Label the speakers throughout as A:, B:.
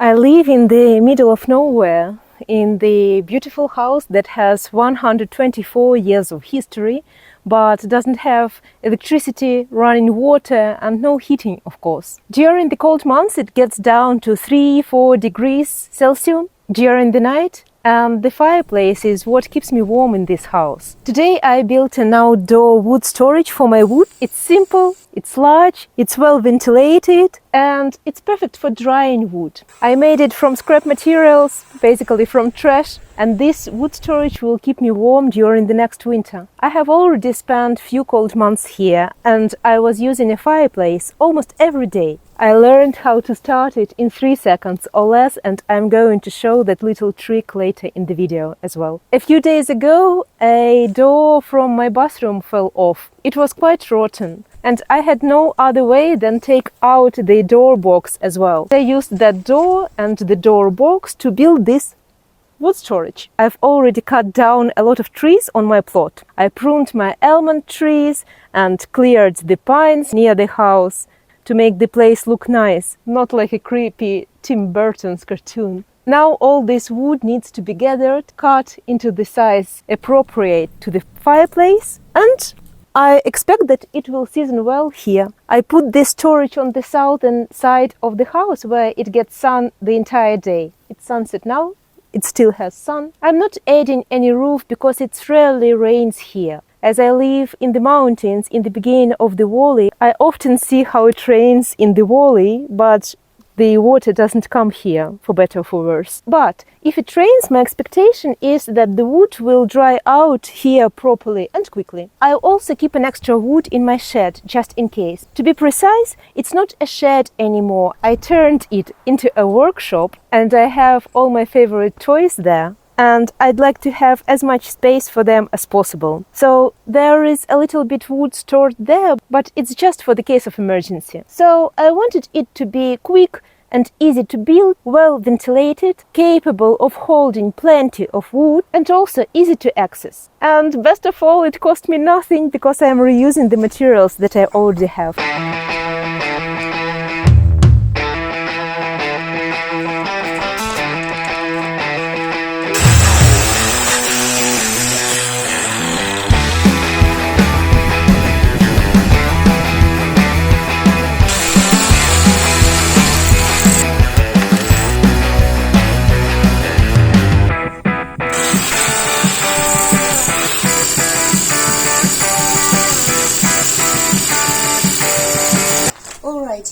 A: I live in the middle of nowhere, in the beautiful house that has 124 years of history, but doesn't have electricity, running water and no heating, of course. During the cold months it gets down to 3-4 degrees Celsius during the night, and the fireplace is what keeps me warm in this house. Today I built an outdoor wood storage for my wood. It's simple, it's large, it's well ventilated, and it's perfect for drying wood. I made it from scrap materials, basically from trash, and this wood storage will keep me warm during the next winter. I have already spent few cold months here, and I was using a fireplace almost every day. I learned how to start it in 3 seconds or less, and I'm going to show that little trick later in the video as well. A few days ago, a door from my bathroom fell off. It was quite rotten, and I had no other way than take out the door box as well. I used that door and the door box to build this wood storage. I've already cut down a lot of trees on my plot. I pruned my almond trees and cleared the pines near the house to make the place look nice, not like a creepy Tim Burton's cartoon. Now all this wood needs to be gathered, cut into the size appropriate to the fireplace, and I expect that it will season well here. I put this storage on the southern side of the house where it gets sun the entire day. It's sunset now, it still has sun. I'm not adding any roof because it rarely rains here. As I live in the mountains in the beginning of the valley, I often see how it rains in the valley, but the water doesn't come here, for better or for worse. But if it rains, my expectation is that the wood will dry out here properly and quickly. I also keep an extra wood in my shed, just in case. To be precise, it's not a shed anymore. I turned it into a workshop, and I have all my favorite toys there. And I'd like to have as much space for them as possible. So there is a little bit wood stored there, but it's just for the case of emergency. So I wanted it to be quick and easy to build, well ventilated, capable of holding plenty of wood, and also easy to access. And best of all, it cost me nothing because I am reusing the materials that I already have.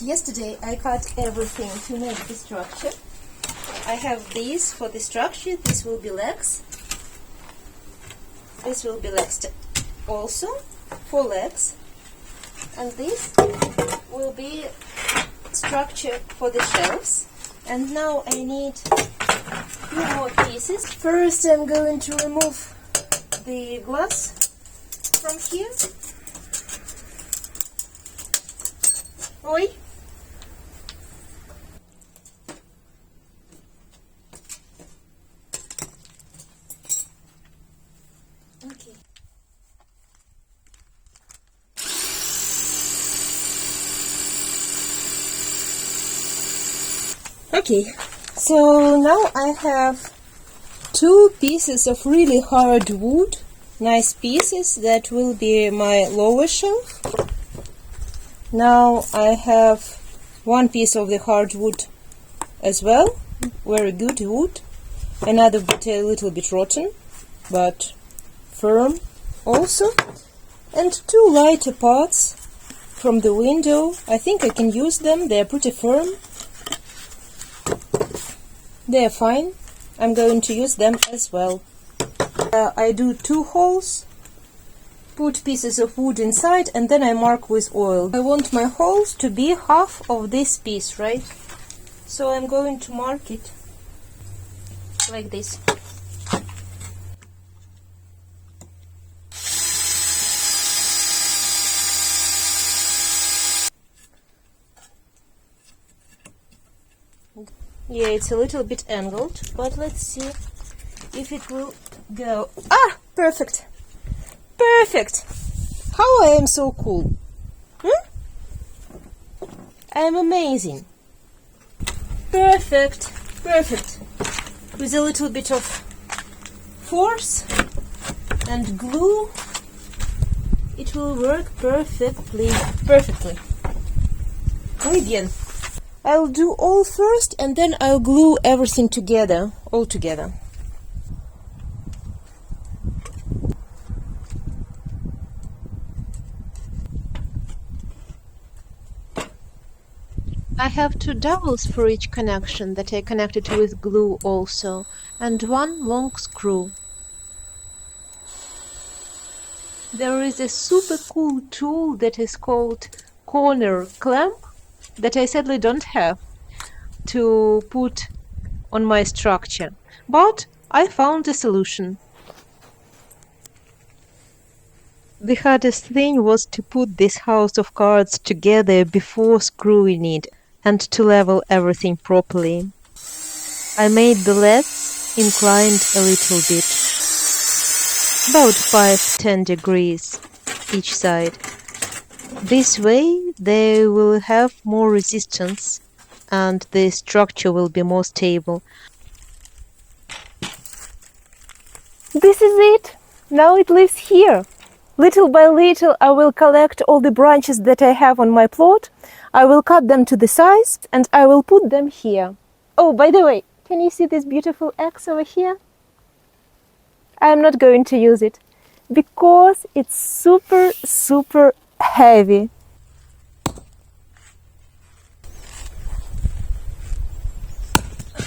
A: Yesterday I cut everything to make the structure. I have these for the structure. This will be legs. This will be legs also, 4 legs. And this will be structure for the shelves. And now I need 2 more pieces. First I'm going to remove the glass from here. Oi! Okay. Okay, so now I have 2 pieces of really hard wood, nice pieces that will be my lower shelf. Now I have 1 piece of the hardwood as well, very good wood, another bit a little bit rotten, but firm also, and 2 lighter parts from the window. I think I can use them, they are pretty firm, they are fine, I'm going to use them as well. I do 2 holes, put pieces of wood inside, and then I mark with oil. I want my holes to be half of this piece, right? So I'm going to mark it like this. Yeah, it's a little bit angled, but let's see if it will go. Ah, perfect. Perfect! How I am so cool. I am amazing. Perfect. Perfect. With a little bit of force and glue, it will work perfectly. Muy bien. I'll do all first and then I'll glue everything together, all together. I have two dowels for each connection that I connected with glue also, and one long screw. There is a super cool tool that is called corner clamp that I sadly don't have to put on my structure, but I found a solution. The hardest thing was to put this house of cards together before screwing it and to level everything properly. I made the leads inclined a little bit, about 5-10 degrees each side. This way they will have more resistance and the structure will be more stable. This is it! Now it lives here. Little by little I will collect all the branches that I have on my plot. I will cut them to the size and I will put them here. Oh, by the way, can you see this beautiful axe over here? I'm not going to use it because it's super heavy.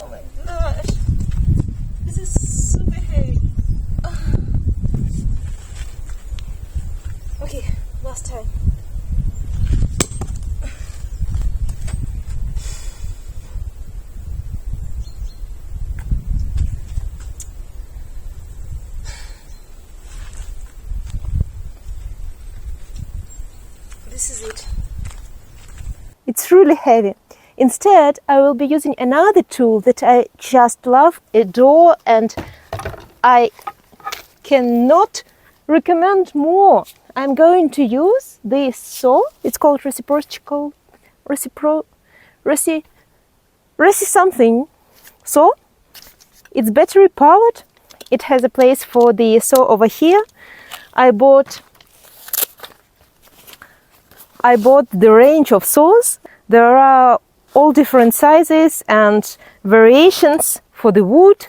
A: Oh my gosh, this is super heavy. Okay, last time. This is it. It's really heavy. Instead, I will be using another tool that I just love, a door, and I cannot recommend more. I'm going to use this saw. It's called reci something saw. It's battery powered. It has a place for the saw over here. I bought the range of saws. There are all different sizes and variations for the wood,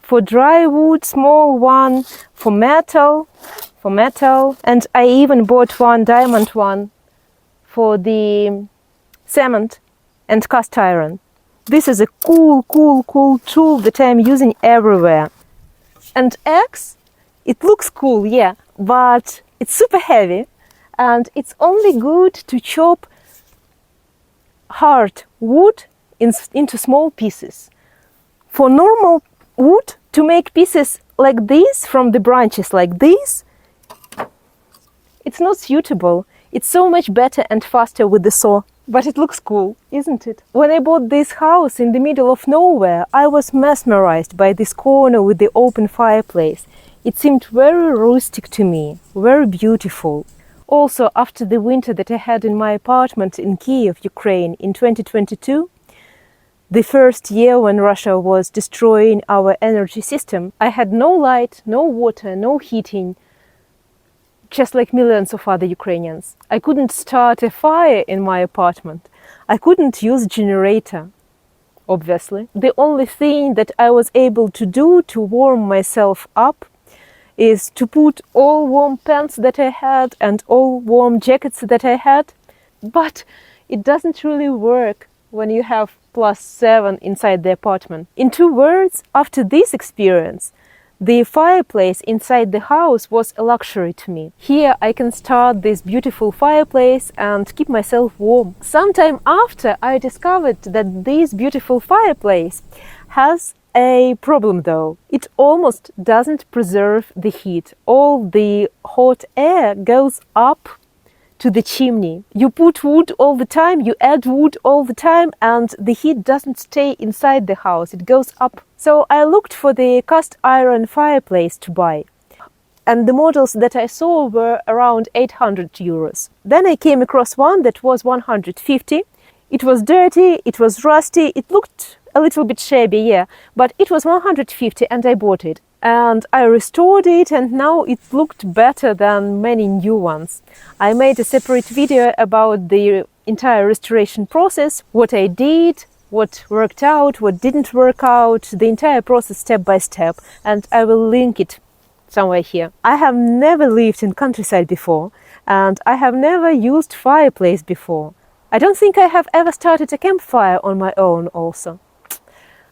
A: for dry wood, small one, for metal, and I even bought one diamond one for the cement and cast iron. This is a cool tool that I'm using everywhere. And axe, it looks cool, yeah, but it's super heavy. And it's only good to chop hard wood into small pieces. For normal wood, to make pieces like this from the branches like this, it's not suitable. It's so much better and faster with the saw. But it looks cool, isn't it? When I bought this house in the middle of nowhere, I was mesmerized by this corner with the open fireplace. It seemed very rustic to me, very beautiful. Also, after the winter that I had in my apartment in Kiev, Ukraine, in 2022, the first year when Russia was destroying our energy system, I had no light, no water, no heating, just like millions of other Ukrainians. I couldn't start a fire in my apartment. I couldn't use generator, obviously. The only thing that I was able to do to warm myself up is to put all warm pants that I had and all warm jackets that I had. But it doesn't really work when you have +7 inside the apartment. In 2 words, after this experience, the fireplace inside the house was a luxury to me. Here I can start this beautiful fireplace and keep myself warm. Sometime after, I discovered that this beautiful fireplace has a problem though. It almost doesn't preserve the heat. All the hot air goes up to the chimney. You put wood all the time, you add wood all the time, and the heat doesn't stay inside the house, it goes up. So I looked for the cast iron fireplace to buy. And the models that I saw were around 800 euros. Then I came across one that was 150. It was dirty, it was rusty, it looked a little bit shabby, yeah, but it was 150 and I bought it. And I restored it and now it looked better than many new ones. I made a separate video about the entire restoration process, what I did, what worked out, what didn't work out, the entire process step by step, and I will link it somewhere here. I have never lived in countryside before, and I have never used Fireplace before. I don't think I have ever started a campfire on my own also.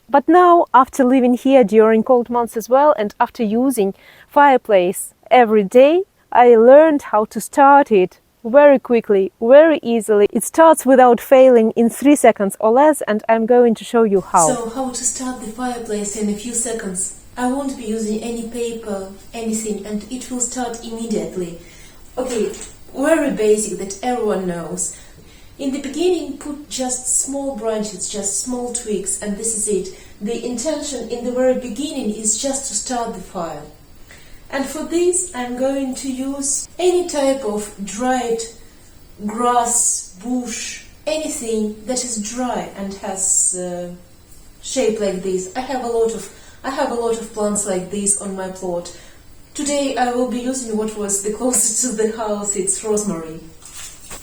A: But now, after living here during cold months as well, and after using Fireplace every day, I learned how to start it very quickly, very easily. It starts without failing in 3 seconds or less, and I'm going to show you how.
B: So, how to start the fireplace in a few seconds. I won't be using any paper, anything, and it will start immediately. Okay, very basic that everyone knows. In the beginning, put just small branches, just small twigs, and this is it. The intention in the very beginning is just to start the fire. And for this, I'm going to use any type of dried grass, bush, anything that is dry and has shape like this. I have a lot of plants like this on my plot. Today I will be using what was the closest to the house. It's rosemary.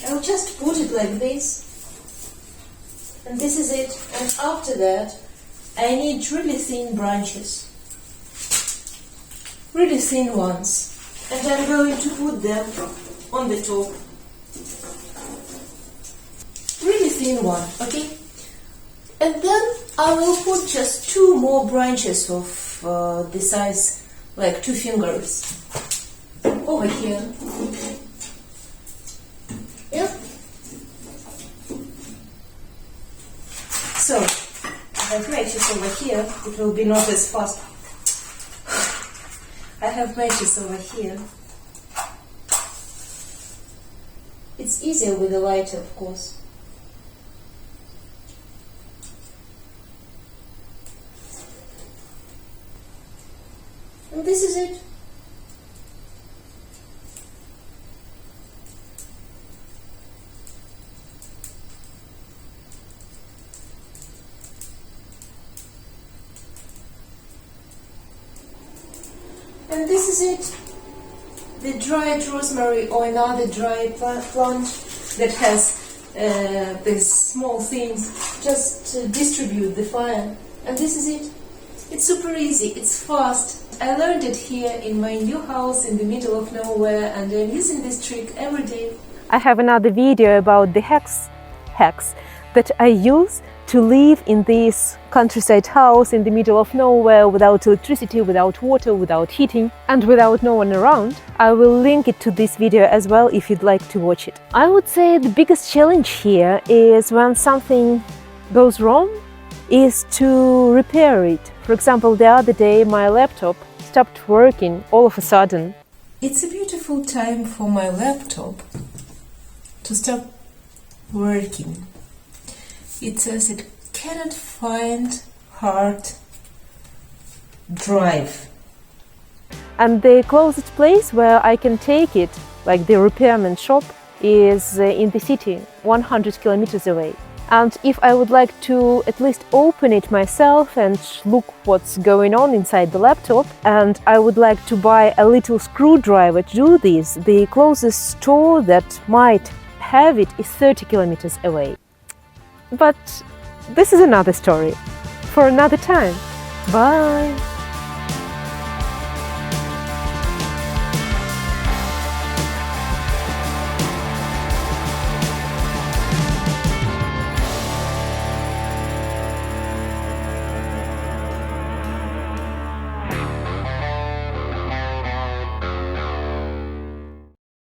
B: I'll just put it like this, and this is it. And after that, I need really thin branches, really thin ones, and I'm going to put them on the top. Really thin one, okay? And then I will put just 2 more branches of the size like 2 fingers over here. Yeah. So I have matches over here. It will be not as fast. I have matches over here. It's easier with a lighter, of course. And this is it. And this is it. The dried rosemary or another dry plant that has these small things, just distribute the fire. And this is it. It's super easy, it's fast. I learned it here in my new house in the middle of nowhere, and I'm using this trick every day.
A: I have another video about the hacks that I use to live in this countryside house in the middle of nowhere without electricity, without water, without heating, and without no one around. I will link it to this video as well if you'd like to watch it. I would say the biggest challenge here is when something goes wrong is to repair it. For example, the other day my laptop stopped working all of a sudden.
B: It's a beautiful time for my laptop to stop working. It says it cannot find hard drive.
A: And the closest place where I can take it, like the repairman shop, is in the city, 100 kilometers away. And if I would like to at least open it myself and look what's going on inside the laptop, and I would like to buy a little screwdriver to do this, the closest store that might have it is 30 kilometers away. But this is another story for another time. Bye!